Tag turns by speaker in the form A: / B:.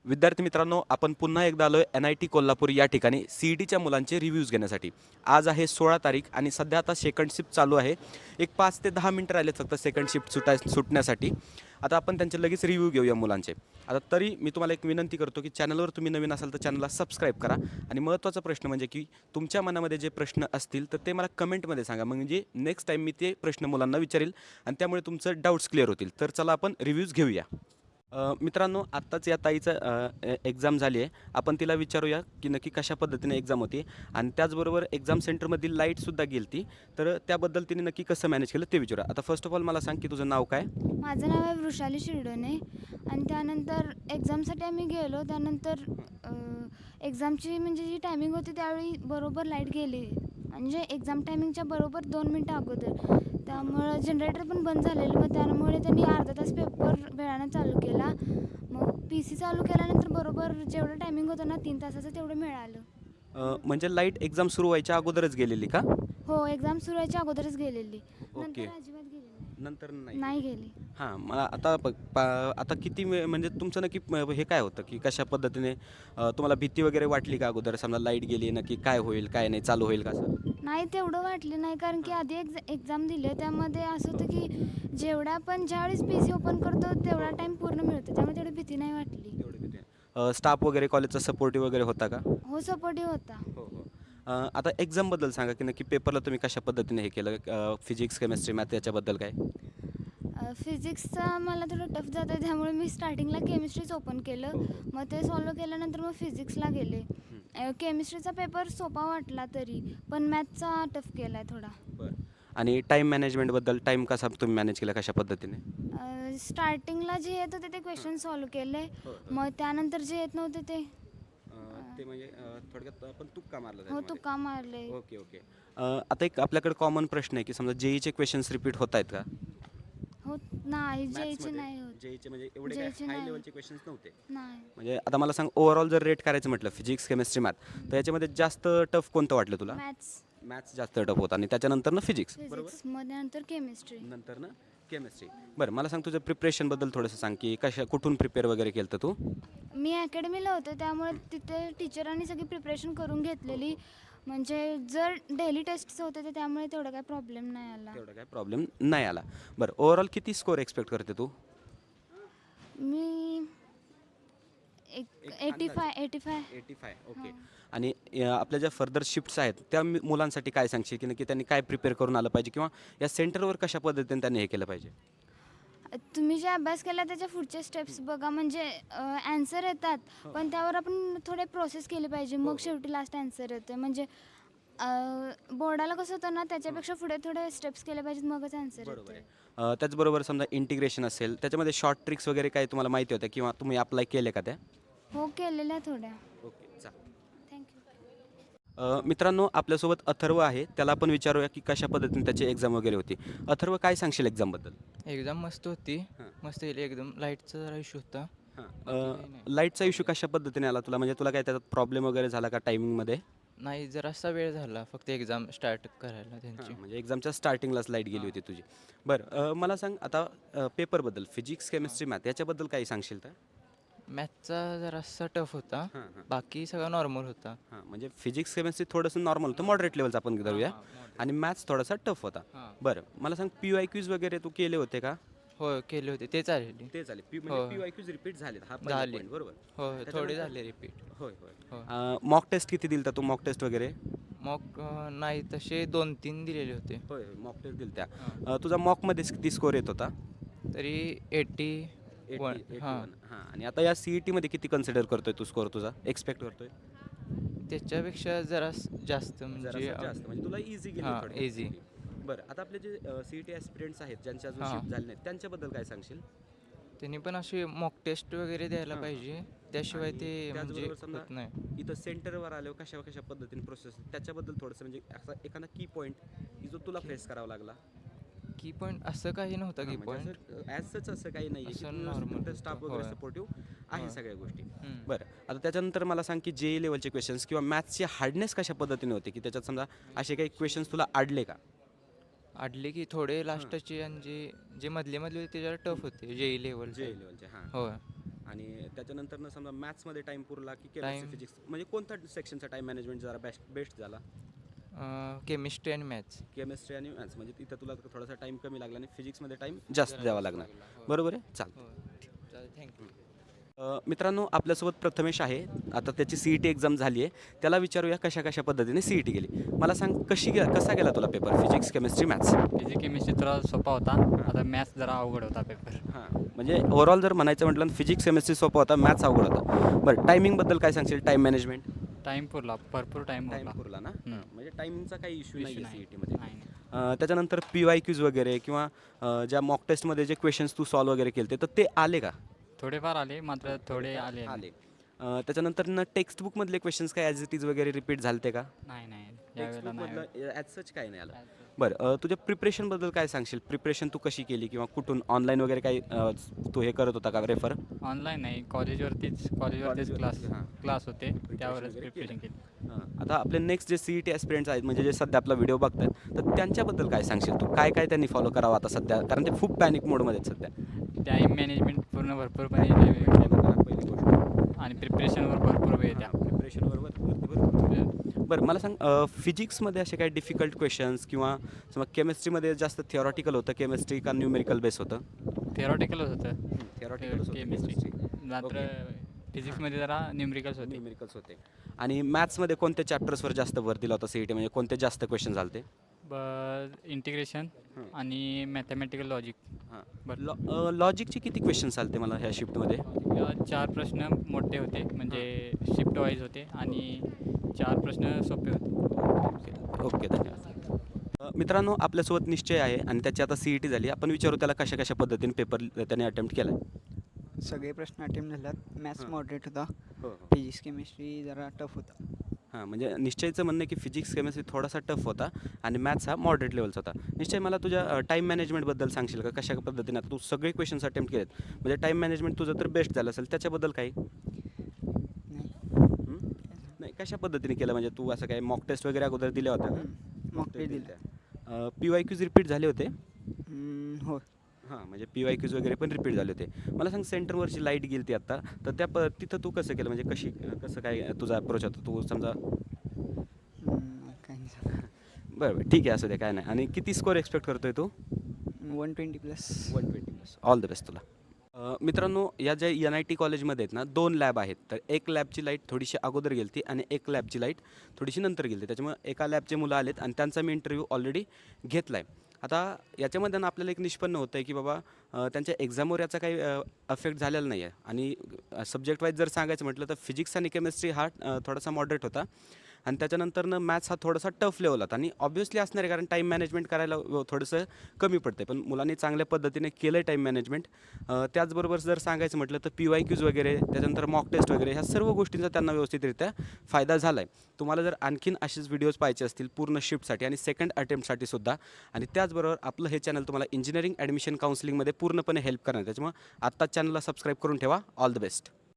A: विद्यार्थी मित्रांनो, आपण पुन्हा एकदा आलोय NIT कोल्हापूर या ठिकाणी CETच्या मुलांचे रिव्ह्यूज घेण्यासाठी. आज आहे 16 तारीख आणि सध्या आता सेकंड शिफ्ट चालू आहे. एक 5 ते 10 मिनिटं राहिलेत फक्त सेकंड शिफ्ट सुटण्यासाठी. आता आपण त्यांचे लगेच रिव्ह्यू घेऊया मुलांचे. आता तरी मी तुम्हाला एक विनंती करतो की चॅनलवर तुम्ही नवीन असाल तर चॅनलला सबस्क्राईब करा आणि महत्त्वाचा प्रश्न म्हणजे की तुमच्या मनामध्ये जे प्रश्न असतील तर ते मला कमेंटमध्ये सांगा. म्हणजे नेक्स्ट टाईम मी ते प्रश्न मुलांना विचारेल आणि त्यामुळे तुमचं डाऊट्स क्लिअर होतील. तर चला आपण रिव्ह्यूज घेऊया. मित्रांनो, आत्ताच या ताईचं एक्झाम झाली आहे. आपण तिला विचारूया की नक्की कशा पद्धतीने एक्झाम होती आणि त्याचबरोबर एक्झाम सेंटरमधील लाईटसुद्धा गेली. तर त्याबद्दल तिने नक्की कसं मॅनेज केलं ते विचारूया. आता फर्स्ट ऑफ ऑल मला सांग की तुझं नाव काय?
B: माझं नाव आहे वृषाली शिरडोणे आणि त्यानंतर एक्झामसाठी आम्ही गेलो. त्यानंतर एक्झामची म्हणजे जी टायमिंग होती त्यावेळी बरोबर लाईट गेली म्हणजे एक्झाम टायमिंगच्या बरोबर 2 मिनटं अगोदर. त्यामुळं जनरेटर पण बंद झालेलं. मग त्यामुळे त्यांनी अर्धा तास पेपर वेळानं चालू केला. मग PC चालू केल्यानंतर बरोबर जेवढं टायमिंग होतं ना 3 तासाचं तेवढं मिळालं.
A: म्हणजे लाईट एक्झाम सुरू व्हायच्या अगोदरच गेलेली का?
B: हो, एक्झाम सुरू व्हायच्या अगोदरच गेलेली.
A: ओके.
B: नंतर अजिबात गेली नाही.
A: नंतर नाही
B: नाही
A: गेली.
B: गेली.
A: हां, मला आता बघ आता किती वेळ म्हणजे तुमचं नक्की हे काय होतं की कशा पद्धतीने तुम्हाला भीती वगैरे वाटली का अगोदर? समजा लाईट गेली, नक्की काय होईल, काय नाही, चालू होईल का असं?
B: नाही तेवढं वाटलं नाही कारण की
A: हां.
B: आधी एक्झाम दिली आहे त्यामध्ये असं होतं की जेवढा आपण ज्यावेळेस PC ओपन करतो तेवढा
A: हो.
B: टाईम पूर्ण मिळतो त्यामुळे तेवढी भीती नाही वाटली.
A: तेवढी भीती आहे. स्टाफ वगैरे कॉलेजचा सपोर्टिव्ह वगैरे होता का?
B: हो, सपोर्टिव्ह होता.
A: हो, हो. आता एक्झामबद्दल सांगा की नक्की पेपरला तुम्ही कशा पद्धतीने हे केलं? फिजिक्स, केमिस्ट्री, मॅथ याच्याबद्दल काय?
B: फिजिक्सचा मला थोडं टफ जातं त्यामुळे मी स्टार्टिंगला केमिस्ट्रीच ओपन केलं.
A: हो, हो.
B: मग ते सॉल्व केल्यानंतर मग फिजिक्सला गेले.
A: हं.
B: केमिस्ट्रीचा पेपर सोपा वाटला तरी पण मॅथचा टफ केला आहे थोडा.
A: बरं. आणि टाईम मॅनेजमेंटबद्दल टाईम कसा तुम्ही मॅनेज केला कशा पद्धतीने?
B: स्टार्टिंगला जे येत होते ते
A: हां.
B: क्वेश्चन सॉल्व केले.
A: हो, हो.
B: मग त्यानंतर जे येत नव्हते ते
A: ते म्हणजे थोडक्यात आपण तुक्का मारला
B: हो,
A: त्याच्यामध्ये.
B: तुका मारले.
A: Okay, okay. आता एक आपल्याकडे कॉमन प्रश्न आहे की समजा JEEचे क्वेश्चन्स रिपीट होत आहेत का?
B: होत नाही, जेईचे
A: मॅथ्समध्ये
B: नाही होत.
A: JEEचे म्हणजे एवढे काय
B: जेईचे
A: हाय
B: नाही
A: लेव्हलचे क्वेश्चन्स नव्हते.
B: नाही.
A: म्हणजे आता मला सांग ओव्हरऑल जर रेट करायचं म्हटलं फिजिक्स, केमिस्ट्री, मॅथ तर याच्यामध्ये जास्त टफ कोणतं वाटलं तुला?
B: मॅथ्स,
A: मॅथ्स जास्त टफ होता आणि त्याच्यानंतर फिजिक्स बरोबर?
B: फिजिक्समध्ये नंतर केमिस्ट्री.
A: नंतर केमिस्ट्री. बरं मला सांग तुझ्या प्रिपरेशनबद्दल थोडंसं सांग की कुठून प्रिपेअर वगैरे केलं होतं तू?
B: मी अकॅडमीला होते त्यामुळे तिथे टीचरांनी सगळी प्रिपरेशन करून घेतलेली. म्हणजे जर डेली टेस्ट्स होते ते त्यामुळे तेवढा काही प्रॉब्लेम नाही आला.
A: तेवढा काय प्रॉब्लेम नाही आला. बरं ओव्हरऑल किती स्कोअर एक्सपेक्ट करते तू?
B: मी एक
A: एक
B: 85 85.
A: 85 ओके.
B: हां.
A: आणि आपल्या ज्या फर्दर शिफ्ट्स आहेत त्या मुलांसाठी काय सांगशील की नक्की त्यांनी काय प्रिपेअर करून आलं पाहिजे किंवा या सेंटरवर कशा पद्धतीने त्यांनी हे केलं पाहिजे?
B: तुम्ही जे अभ्यास केला त्याच्या पुढचे स्टेप्स बघा म्हणजे ॲन्सर येतात
A: हो.
B: पण त्यावर आपण थोडे प्रोसेस केली पाहिजे
A: हो,
B: मग
A: हो.
B: शेवटी लास्ट ॲन्सर येते म्हणजे बोर्डाला कसं होतं ना त्याच्यापेक्षा पुढे थोडे स्टेप्स केले पाहिजेत मगच ॲन्सर
A: बरोबर
B: येते.
A: आहे. त्याचबरोबर समजा इंटिग्रेशन असेल त्याच्यामध्ये शॉर्ट ट्रिक्स वगैरे काय तुम्हाला माहिती होत्या किंवा तुम्ही अप्लाय केले का त्या?
B: हो केलेल्या थोड्या.
A: ओके चालेल.
B: थँक्यू.
A: मित्रांनो आपल्यासोबत अथर्व आहे त्याला आपण विचारूया की कशा पद्धतीने त्याची एक्झाम वगैरे होती. अथर्व काय सांगशील एक्झामबद्दल?
C: एक्झाम मस्त होती.
A: हां.
C: मस्त गेली एकदम. लाईटचा जरा इश्यू होता. बाकी काही
A: हां.
C: नाही.
A: लाईटचा इश्यू कशा पद्धतीने आला तुला म्हणजे तुला काय त्याचा प्रॉब्लेम वगैरे झाला का टायमिंगमध्ये?
C: नाही जरासा वेळ झाला फक्त एक्झाम स्टार्ट करायला त्यांची.
A: म्हणजे एक्झामच्या स्टार्टिंगलाच लाईट गेली
C: हां.
A: होती तुझी. बरं मला सांग आता पेपरबद्दल फिजिक्स, केमिस्ट्री, मॅथ याच्याबद्दल काही सांगशील तर?
C: मॅथचा जरासा टफ होता.
A: हां, हां.
C: बाकी सगळा नॉर्मल होता.
A: हां, म्हणजे फिजिक्स, केमिस्ट्री थोडंसं नॉर्मल होतं, मॉडरेट लेवलचं आपण
C: हां,
A: धरूया
C: हां. moderate.
A: आणि मॅथ्स थोडासा टफ होता.
C: हां.
A: बरं मला सांग PYQs वगैरे तू केले होते का?
C: हो केले होते. ते चालेली.
A: ते झाले. म्हणजे
C: हो.
A: PYQs रिपीट झालेत हा पहिला
C: झाले.
A: पॉईंट बरोबर.
C: हो थोडे
A: त्याच्यानंतर
C: झाले रिपीट.
A: होय, होय.
C: हो.
A: मॉक टेस्ट किती दिलता तू मॉक टेस्ट वगैरे?
C: मग नाही तसे 2-3 दिलेले होते.
A: होय, होय. मॉक टेस्ट दिलत्या.
C: हां.
A: तुझा मॉकमध्ये किती स्कोअर येत होता?
C: तरी 81.
A: 81
C: हां.
A: हां आणि आता या CETमध्ये किती कन्सिडर करतोय तू स्कोअर तुझा एक्सपेक्ट करतोय?
C: त्याच्यापेक्षा जरा जास्त म्हणजे
A: जरासं जास्त म्हणजे तुला इझी गेली
C: हां,
A: थोडक्यात
C: easy.
A: CET. बरं आता आपले जे CET ॲस्पिरंट्स आहेत ज्यांचे अजून
C: हां.
A: शिफ्ट झाले नाहीत त्यांच्याबद्दल काय सांगशील?
C: त्यांनी पण अशी मॉक टेस्ट वगैरे द्यायला
A: हां, हां.
C: पाहिजे. त्याशिवाय
A: आणि
C: ते म्हणजे
A: त्याचबरोबर समजा
C: होत नाही.
A: इथं सेंटरवर आल्यावर कशा कशा पद्धतीने प्रोसेस त्याच्याबद्दल थोडंसं म्हणजे असा एखादा की पॉईंट की जो तुला फेस करावा लागला?
C: की पॉईंट असं काही नव्हतं की
A: म्हणजे
C: पॉईंट.
A: असं ॲज सच असं काही नाही आहे की
C: असं नॉर्मल
A: स्टाफ
C: होतं.
A: वगैरे
C: होय.
A: सपोर्टिव्ह आहे
C: होय.
A: सगळ्या गोष्टी.
C: हम्म.
A: बरं आता त्याच्यानंतर मला सांग की JEE लेवलचे क्वेश्चन्स किंवा मॅथ्सचे हार्डनेस कशा पद्धतीने होते की त्याच्यात समजा असे काही क्वेश्चन्स तुला अडले का?
C: अडले की थोडे लास्टचे आणि जे जे मधले होते ते जरा टफ होते JEE लेवलचे.
A: JEE लेवलचे हां.
C: होय.
A: आणि त्याच्यानंतर समजा मॅथ्समध्ये टाईम पुरला की केमिस्ट्री
C: Time-
A: फिजिक्स म्हणजे कोणता सेक्शनचा टाईम मॅनेजमेंट जरा बेस्ट झाला?
C: केमिस्ट्री आणि मॅथ्स.
A: केमिस्ट्री आणि मॅथ्स म्हणजे तिथं तुला थोडासा टाईम कमी लागला आणि फिजिक्समध्ये टाईम जास्त द्यावा लागणार. बरोबर आहे, चालतं.
C: थँक्यू.
A: मित्रांनो, आपल्यासोबत प्रथमेश आहे. आता त्याची CET एक्झाम झाली आहे. त्याला विचारूया कशा बद्धतीने CET गेली. मला सांग कसा गेला तुला paper physics chemistry maths?
D: Physics chemistry थोडा सोपा होता. आता मॅथ्स जरा अवघड होता पेपर.
A: हां, म्हणजे ओव्हरऑल जर म्हणायचं म्हटलं फिजिक्स केमिस्ट्री सोपा होता, मॅथ्स अवघड होता. बरं, टायमिंगबद्दल काय सांगशील? टाईम मॅनेजमेंट
D: टाईम पुरला, भरपूर टाईम
A: टाईम
D: पुरला.
A: पुरला ना?
D: हम्म.
A: म्हणजे टायमिंगचा काही इश्यू नाही
D: Issue
A: आहे
D: नाही.
A: CETमध्ये.
D: नाही.
A: त्याच्यानंतर PYQs वगैरे किंवा ज्या मॉक टेस्टमध्ये जे क्वेश्चन्स तू सॉल्व वगैरे केले तर ते आले का?
D: थोडेफार आले, मात्र थोडे आले नाही.
A: त्याच्यानंतर ना टेक्स्ट बुकमधले क्वेश्चन्स काय ॲज इट इज वगैरे रिपीट झालते का?
D: नाही
A: टेक्स्ट
D: यावेळेला नाही.
A: बुकमधलं ॲज सच काय नाही आलं. बरं, तुझ्या प्रिपरेशनबद्दल काय सांगशील? प्रिपरेशन तू कशी केली किंवा कुठून ऑनलाईन वगैरे काही तू हे करत होता का रेफर?
D: ऑनलाईन नाही, कॉलेजवरतीच
A: हां.
D: क्लास होते, त्यावरच
A: वगैरे
D: प्रिपरेशन केली.
A: आता आपले नेक्स्ट जे CET ॲस्पिरंट्स आहेत म्हणजे जे सध्या आपला व्हिडिओ बघतात तर त्यांच्याबद्दल काय सांगशील तू? काय त्यांनी फॉलो करावं आता सध्या, कारण ते खूप पॅनिक मोडमध्ये आहेत सध्या.
D: टाईम मॅनेजमेंट पूर्ण भरपूरपणे केलं
A: पहिली गोष्ट
D: आणि प्रिपरेशनवर भरपूर वेळ द्या.
A: प्रिपरेशन बरोबर. बरं, मला सांग फिजिक्समध्ये असे काही डिफिकल्ट क्वेश्चन्स किंवा समजा केमिस्ट्रीमध्ये जास्त थिअरॉटिकल होतं केमिस्ट्री का न्यूमेरिकल बेस होतं?
D: थिअरॉटिकलच होतं
A: थिअरॉटिकल
D: केमिस्ट्री, मात्र फिजिक्समध्ये जरा न्यूमरिकल्स होते.
A: न्यूमेरिकल्स होते. आणि मॅथ्समध्ये कोणत्या चॅप्टर्सवर जास्त भर दिला होता CET म्हणजे कोणते जास्त क्वेश्चन झालते?
D: इंटिग्रेशन आणि मॅथमॅटिकल लॉजिक.
A: लॉजिकचे किती क्वेश्चन्स आलते मला ह्या शिफ्टमध्ये?
D: 4 प्रश्न मोठे होते, म्हणजे शिफ्ट वाईज होते आणि 4 प्रश्न सोपे होते.
A: ओके, धन्यवाद. मित्रांनो, आपल्यासोबत निश्चय आहे आणि त्याची आता CET झाली. आपण विचारू त्याला कशा पद्धतीने पेपर त्याने अटेम्प्ट केला आहे.
E: सगळे प्रश्न अटेम्प्ट झाल्यात. मॅथ्स
A: हां.
E: मॉडरेट होता.
A: हो.
E: फिजिक्स केमिस्ट्री जरा टफ होता.
A: हां, म्हणजे निश्चयचं म्हणणं आहे की फिजिक्स केमिस्ट्री थोडासा टफ होता आणि मॅथ्स हा मॉडरेट लेवलचा होता. निश्चय, मला तुझ्या टाईम मॅनेजमेंटबद्दल सांगशील का? कशा पद्धतीने आता तू सगळे क्वेश्चन्स अटेम्प्ट केलेत म्हणजे टाईम मॅनेजमेंट तुझं तर बेस्ट झालं असेल, त्याच्याबद्दल काही?
E: नाही.
A: नाही, कशा पद्धतीने केलं म्हणजे तू असं काय मॉक टेस्ट वगैरे अगोदर दिल्या होत्या का?
E: मॉक टेस्ट दिलं.
A: PYQs रिपीट झाले होते?
E: हो.
A: हां, म्हणजे PYQs वगैरे पण रिपीट झाले होते. मला सांग, सेंटरवरची लाईट गेली ती आत्ता, तर तिथं तू कसं केलं म्हणजे कसं काय तुझा अप्रोच होता? तू समजा
E: काही नाही.
A: बरं, ठीक आहे, असू दे, काय नाही. आणि किती स्कोअर एक्सपेक्ट करतोय तू?
E: 120+.
A: 120+. ऑल द बेस्ट तुला. मित्रांनो, या ज्या NIT कॉलेजमध्ये आहेत ना 2 लॅब आहेत. तर एक लॅबची लाईट थोडीशी अगोदर गेली आणि एक लॅबची लाईट थोडीशी नंतर गेली. त्याच्यामुळे एका लॅबचे मुलं आलेत आणि त्यांचा मी इंटरव्ह्यू ऑलरेडी घेतला आहे. आता याच्यामध्ये ना आपल्याला एक निष्पन्न होतं आहे की बाबा त्यांच्या एक्झामवर याचा काही अफेक्ट झालेला नाही आहे. आणि सब्जेक्ट वाईज जर सांगायचं म्हटलं तर फिजिक्स आणि केमिस्ट्री हा थोडासा मॉडरेट होता आणि त्याच्यानंतरनं मॅथ्स हा थोडासा टफ लेवल होता आणि ऑब्व्हियसली असणार आहे कारण टाईम मॅनेजमेंट करायला थोडंसं कमी पडते. पण मुलांनी चांगल्या पद्धतीने केलं आहे टाईम मॅनेजमेंट. त्याचबरोबर जर सांगायचं म्हटलं तर PYQs वगैरे, त्याच्यानंतर मॉक टेस्ट वगैरे ह्या सर्व गोष्टींचा त्यांना व्यवस्थितरित्या फायदा झाला आहे. तुम्हाला जर आणखीन असेच व्हिडिओज पाहायचे असतील पूर्ण शिफ्टसाठी आणि सेकंड अटेम्प्टसाठी सुद्धा, आणि त्याचबरोबर आपलं हे चॅनल तुम्हाला इंजिनिअरिंग ॲडमिशन काउन्सिलिंगमध्ये पूर्णपणे हेल्प करणार, त्याच्यामुळे आत्ताच चॅनलला सबस्क्राईब करून ठेवा. All the best.